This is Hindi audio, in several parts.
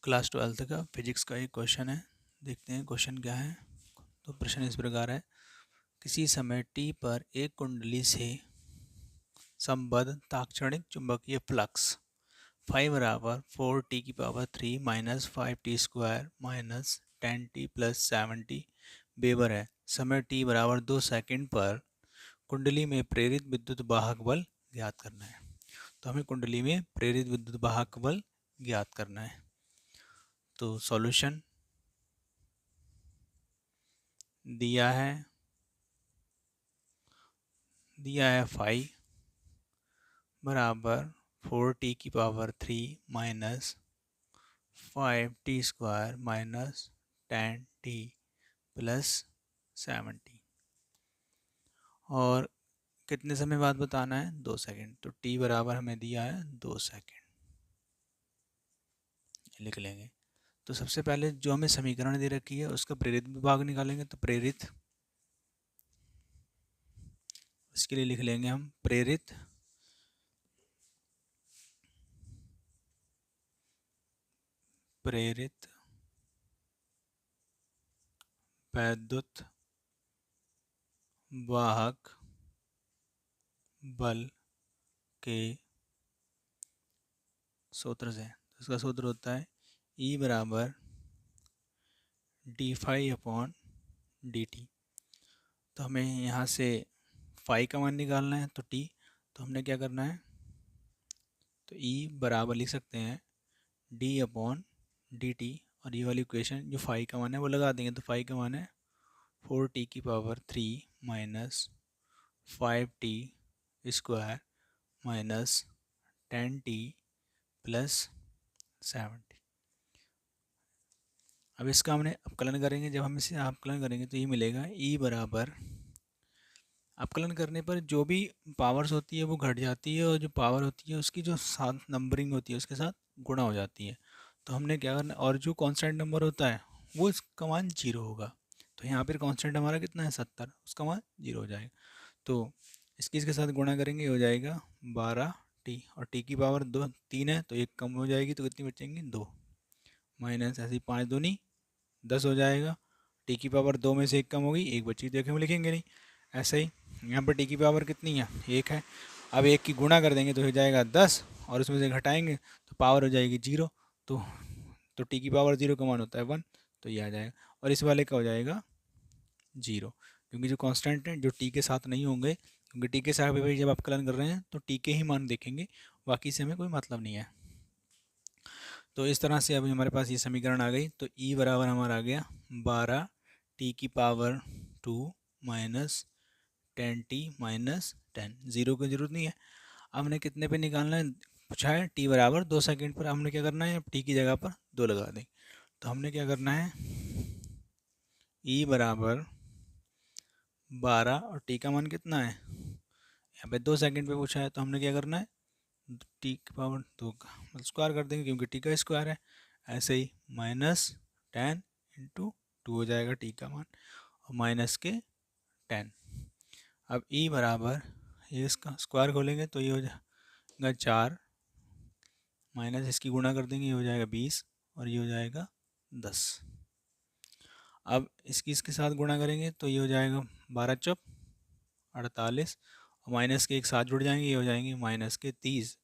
क्लास 12th का फिजिक्स का एक क्वेश्चन है। देखते हैं क्वेश्चन क्या है। तो प्रश्न इस प्रकार है, किसी समय t पर एक कुंडली से संबद्ध तात्क्षणिक चुंबकीय flux 5 = 4t³ minus 5t² minus 10t plus 7t weber है। समय t बराबर 2 सेकंड पर कुंडली में प्रेरित विद्युत वाहक बल ज्ञात करना है। तो हमें कुंडली में प्रेरित विद्युत वाहक बल ज्ञात करना है। तो सॉल्यूशन दिया है 5 बराबर 4t³ minus 5t² minus 10t plus 7t और कितने समय बाद बताना है, 2 सेकंड। तो t बराबर हमें दिया है 2 सेकंड, लिख लेंगे। तो सबसे पहले जो हमें समीकरण दे रखी है उसका प्रेरित भाग निकालेंगे। तो प्रेरित, इसके लिए लिख लेंगे हम प्रेरित वैद्युत वाहक बल के सूत्र से। तो इसका सूत्र होता है E बराबर d∅/dt। तो हमें यहाँ से फाई का मान निकालना है। तो हमने क्या करना है, तो E बराबर लिख सकते हैं d/dt और ये वाली इक्वेशन जो फाई का मान है वो लगा देंगे। तो फाई का मान है 4t³ minus 5t² minus 10t plus 7t। अब इसका हमने अपकलन करेंगे। जब हम इसे अपकलन करेंगे तो ये मिलेगा E बराबर, अपकलन करने पर जो भी पावर्स होती है वो घट जाती है और जो पावर होती है उसकी जो साथ नंबरिंग होती है उसके साथ गुणा हो जाती है। तो हमने क्या करना, और जो कांस्टेंट नंबर होता है वो इसका मान 0 होगा। तो यहाँ पर कांस्टेंट हमारा कितना है, 70, उसका मान 0 हो जाएगा। तो इसके साथ गुणा करेंगे, हो जाएगा 12t और t की पावर 3 है तो 1 कम हो जाएगी। तो कितनी बचेंगी, 2 माइनस ऐसी 5 दूनी 10 हो जाएगा। t की पावर 2 में से 1 कम होगी, 1 बची, देखें हम लिखेंगे नहीं। ऐसे ही यहाँ पर t की पावर कितनी है, 1 है। अब 1 की गुणा कर देंगे तो हो जाएगा 10 और उसमें से घटाएंगे तो पावर हो जाएगी 0। तो t की पावर 0 का मान होता है 1, तो ये आ जाएगा। और इस वाले का हो जाएगा 0, क्योंकि जो कांस्टेंट है जो t के साथ नहीं होंगे, क्योंकि t के साथ भी जब अपकलन कर रहे हैं तो t के ही मान देखेंगे, बाकी से हमें कोई मतलब नहीं है। तो इस तरह से अभी हमारे पास ये समीकरण आ गई। तो E बराबर हमारा आ गया 12t⁻² माइनस 10t माइनस 10, 0 की जरूरत नहीं है। अब हमने कितने पे निकालना है, पूछा है t बराबर 2 सेकंड पर। हमने क्या करना है, अब t की जगह पर 2 लगा दें। तो हमने क्या करना है, E बराबर 12 और t का मान कितना है, यहाँ पे 2 सेकंड पे पूछा है। तो हमने क्या करना है, t की पावर 2 का मतलब स्क्वायर कर देंगे, क्योंकि t का स्क्वायर है। ऐसे ही माइनस 10 इंटू 2 हो जाएगा t का मान, और माइनस के 10। अब E बराबर, ये इसका स्क्वायर खोलेंगे तो ये हो जाएगा 4 माइनस इसकी गुणा कर देंगे, ये हो जाएगा 20 और ये हो जाएगा 10। अब इसके साथ गुणा करेंगे तो ये हो जाएगा 12 चौक 48 और माइनस के एक साथ जुड़ जाएंगे, ये हो जाएंगे माइनस के 30।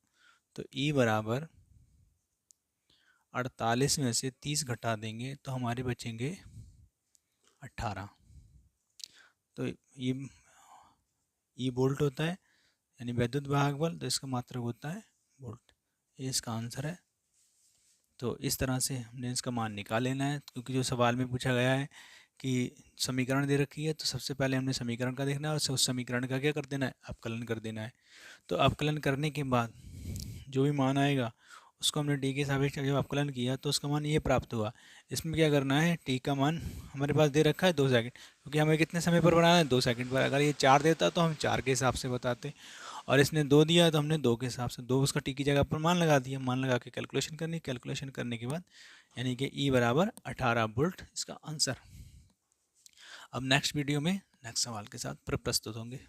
तो E बराबर 48 में से 30 घटा देंगे तो हमारे बचेंगे 18। तो ये वोल्ट होता है, यानी विद्युत वाहक बल। तो इसका मात्रक होता है वोल्ट। ये इसका आंसर है। तो इस तरह से हमने इसका मान निकाल लेना है, क्योंकि जो सवाल में पूछा गया है कि समीकरण दे रखी है तो सबसे पहले हमने समीकरण का देखना है और उस समीकरण का क्या कर देना है, अपकलन कर देना है। तो अपकलन करने के बाद जो भी मान आएगा उसको हमने टी के सापेक्ष जब अपकलन किया तो उसका मान ये प्राप्त हुआ। इसमें क्या करना है, टी का मान हमारे पास दे रखा है 2 सेकंड, क्योंकि हमें कितने समय पर बनाना है, 2 सेकंड पर। अगर ये 4 देता तो हम 4 के हिसाब से बताते, और इसने 2 दिया तो हमने 2 के हिसाब से 2 उसका टी की जगह पर मान लगा दिया। मान लगा के कैलकुलेशन करनी, कैलकुलेशन करने के बाद यानी कि E बराबर 18 वोल्ट इसका आंसर। अब नेक्स्ट वीडियो में नेक्स्ट सवाल के साथ प्रस्तुत होंगे।